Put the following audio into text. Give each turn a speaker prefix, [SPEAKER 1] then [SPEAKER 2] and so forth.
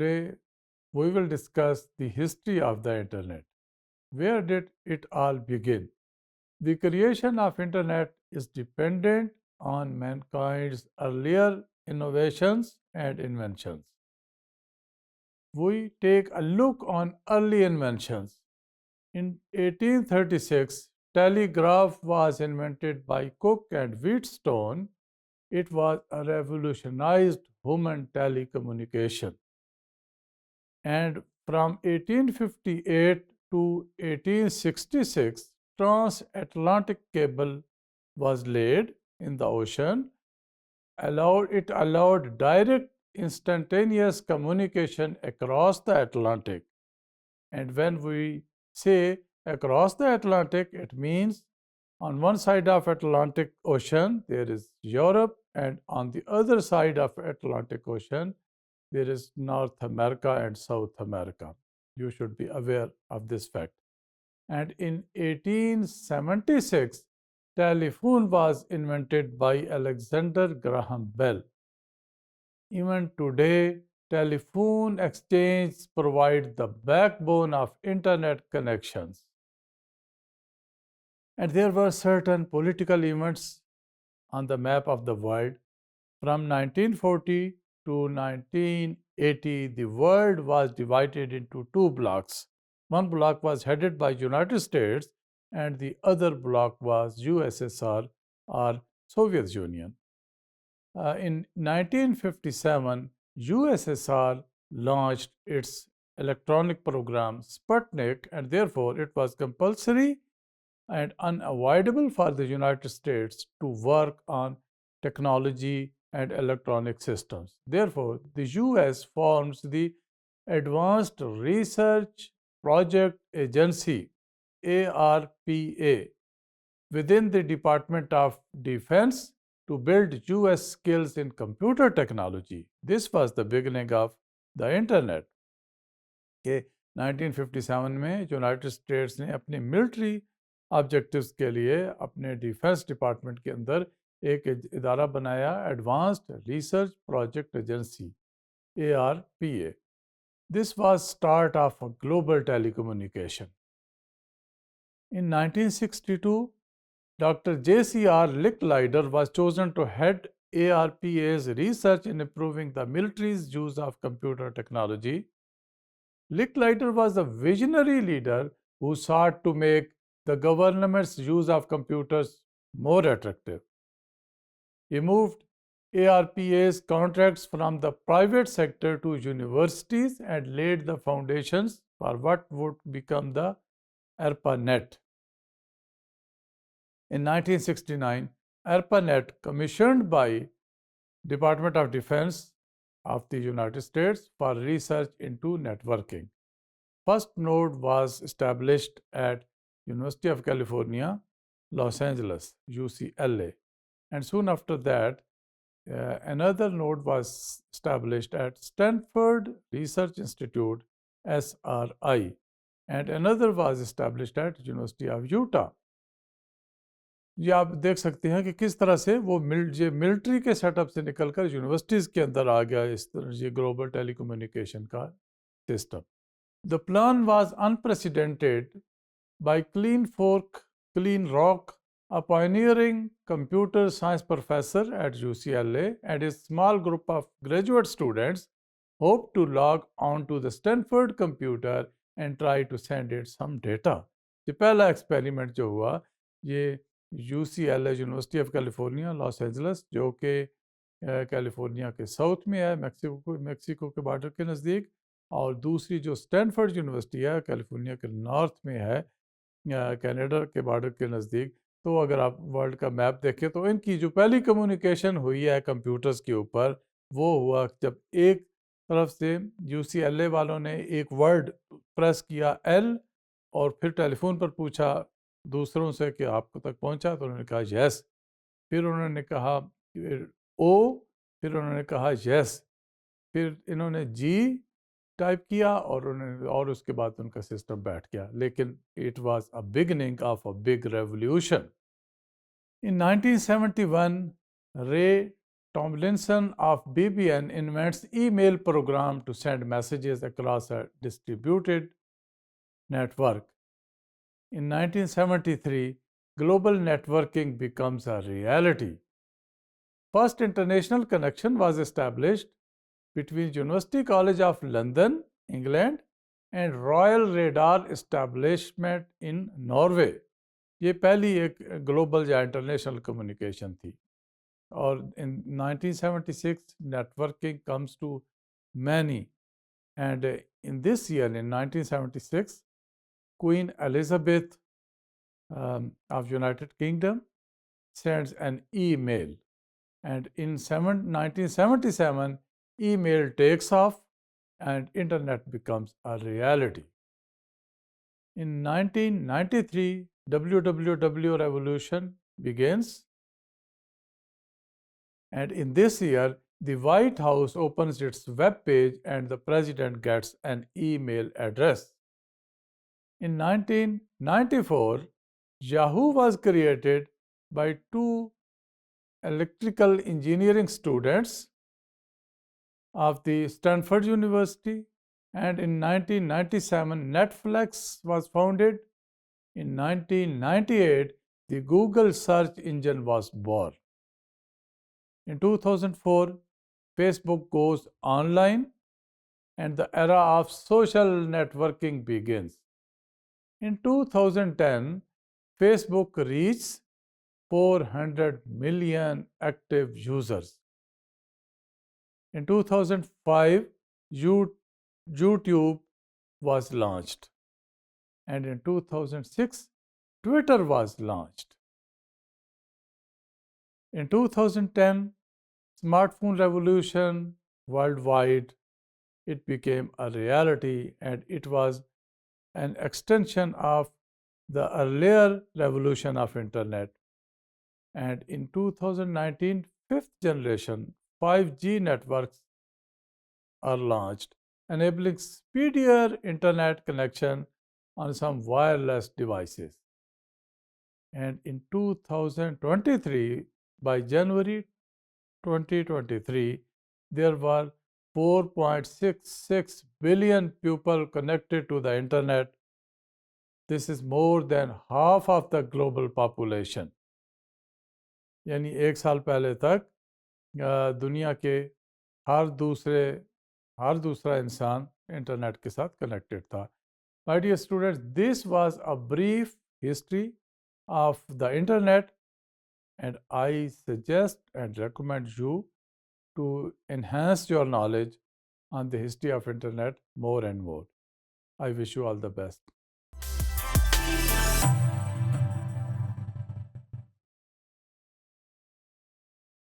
[SPEAKER 1] today we will discuss the history of the internet. Where did it all begin? The creation of internet is dependent on mankind's earlier innovations and inventions. We take a look on early inventions. In 1836, telegraph was invented by Cook and Wheatstone. It was a revolutionized human telecommunication. And from 1858 to 1866, transatlantic cable was laid in the ocean. It allowed direct instantaneous communication across the Atlantic. And when we say across the Atlantic, it means on one side of Atlantic Ocean there is Europe, and on the other side of Atlantic Ocean there is North America and South America. You should be aware of this fact. And in 1876, telephone was invented by Alexander Graham Bell. Even today, telephone exchanges provide the backbone of internet connections. And there were certain political events on the map of the world. From 1940 to 1980, the world was divided into two blocks. One block was headed by United States and the other block was USSR or Soviet Union. In 1957, USSR launched its electronic program Sputnik, and therefore it was compulsory and unavoidable for the United States to work on technology and electronic systems. Therefore, the US forms the Advanced Research Project Agency, ARPA, within the Department of Defense to build US skills in computer technology. This was the beginning of the internet. 1957 में United states ने अपने military objectives के लिए अपने defence department के अंदर एक इदारा बनाया, advanced research project agency ARPA. This was start of a global telecommunication. In 1962, Dr. J.C.R. Licklider was chosen to head ARPA's research in improving the military's use of computer technology. Licklider was a visionary leader who sought to make the government's use of computers more attractive. He moved ARPA's contracts from the private sector to universities and laid the foundations for what would become the ARPANET. In 1969, ARPANET, commissioned by Department of Defense of the United States for research into networking. First node was established at University of California, Los Angeles, UCLA, and soon after that, another node was established at Stanford Research Institute, SRI, and another was established at University of Utah. ये आप देख सकते हैं कि किस तरह से वो मिलिट्री के सेटअप से निकलकर यूनिवर्सिटीज़ के अंदर आ गया इस तरह ये ग्लोबल टेलीकम्युनिकेशन का system. The plan was unprecedented by Kleinrock, a pioneering computer science professor at UCLA, and a small group of graduate students hoped to log on to the Stanford computer and try to send it some data. ये पहला experiment जो हुआ ये UCLA, university of California, Los Angeles, जो कि California के south में है, मैक्सिको के बॉर्डर के नज़दीक, और दूसरी जो स्टैनफोर्ड यूनिवर्सिटी है कैलिफोर्निया के नॉर्थ में है, कनाडा के बॉर्डर के नज़दीक. तो अगर आप वर्ल्ड का मैप देखें तो इनकी जो पहली कम्युनिकेशन हुई है कंप्यूटर्स के ऊपर वो हुआ जब एक तरफ से UCLA वालों ने एक वर्ड प्रेस किया L और फिर टेलीफोन पर पूछा दूसरों से कि आपको तक पहुंचा, तो उन्होंने कहा यस. फिर उन्होंने कहा O, फिर उन्होंने कहा यस, फिर इन्होंने G टाइप किया और उसके बाद उनका सिस्टम बैठ गया. लेकिन it was a beginning of a big revolution. In 1971, Ray Tomlinson of BBN invents email program to send messages across a distributed network. In 1973, global networking becomes a reality. First international connection was established between University College of London, England, and Royal Radar Establishment in Norway. ये पहली एक global या international communication थी और in 1976 networking comes to many, and in this year in 1976 Queen Elizabeth of United Kingdom sends an email, and in 1977 email takes off and internet becomes a reality. In 1993 www revolution begins, and in this year the White House opens its web page and the president gets an email address. In 1994 Yahoo was created by two electrical engineering students of the Stanford University, and in 1997 Netflix was founded. In 1998 the Google search engine was born. In 2004 Facebook goes online and the era of social networking begins. In 2010 Facebook reaches 400 million active users. In 2005, YouTube was launched, and in 2006, Twitter was launched. In 2010, smartphone revolution worldwide, it became a reality, and it was an extension of the earlier revolution of internet. And in 2019, fifth generation 5G networks are launched, enabling speedier internet connection on some wireless devices. And in 2023, by January 2023, there were 4.66 billion people connected to the internet. This is more than half of the global population. यानी एक साल पहले तक दुनिया के हर दूसरा इंसान internet के साथ कनेक्टेड था. My dear students, this was a brief history of the internet, and I suggest and recommend you to enhance your knowledge on the history of internet more and more. I wish you all the best.